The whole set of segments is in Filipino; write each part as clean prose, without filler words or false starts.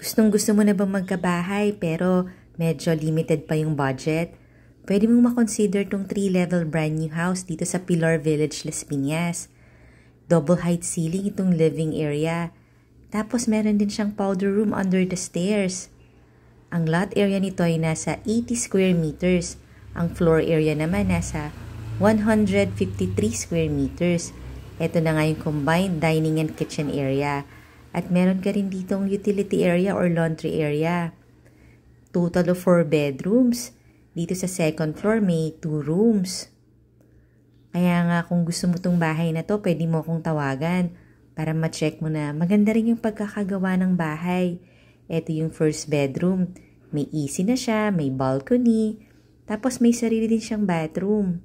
Gustong-gusto mo na bang magkabahay pero medyo limited pa yung budget? Pwede mong makonsider tong 3-level brand new house dito sa Pilar Village, Las Piñas. Double height ceiling itong living area. Tapos meron din siyang powder room under the stairs. Ang lot area nito ay nasa 80 square meters. Ang floor area naman nasa 153 square meters. Ito na nga yung combined dining and kitchen area. At meron ka rin ditong utility area or laundry area. Total of 4 bedrooms. Dito sa second floor may 2 rooms. Kaya nga kung gusto mo tong bahay na to, pwede mo akong tawagan para ma-check mo na maganda rin yung pagkakagawa ng bahay. Ito yung first bedroom. May AC na siya, may balcony, tapos may sarili din siyang bathroom.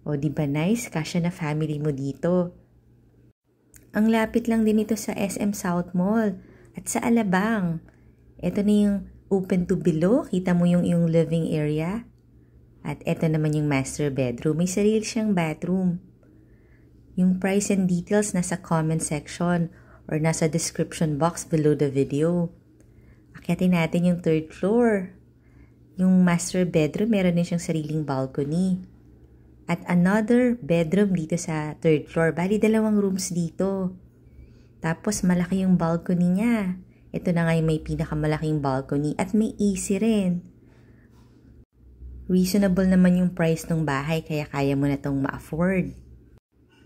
O diba nice? Kasya na family mo dito. Ang lapit lang din ito sa SM South Mall at sa Alabang. Ito na yung open to below. Kita mo yung living area. At ito naman yung master bedroom. May sarili siyang bathroom. Yung price and details nasa comment section or nasa description box below the video. Akyatin natin yung third floor. Yung master bedroom, meron din siyang sariling balcony. At another bedroom dito sa third floor. Bali, 2 rooms dito. Tapos, malaki yung balcony niya. Ito na nga yung may pinakamalaking balcony. At may AC rin. Reasonable naman yung price ng bahay, kaya kaya mo na itong ma-afford.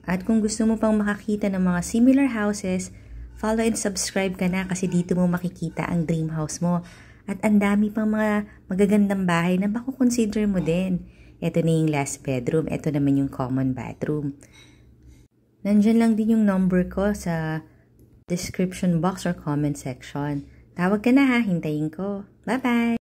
At kung gusto mo pang makakita ng mga similar houses, follow and subscribe ka na kasi dito mo makikita ang dream house mo. At ang dami pang mga magagandang bahay na makukonsider mo din. Ito na yung last bedroom. Ito naman yung common bathroom. Nandyan lang din yung number ko sa description box or comment section. Tawag ka na ha. Hintayin ko. Bye-bye!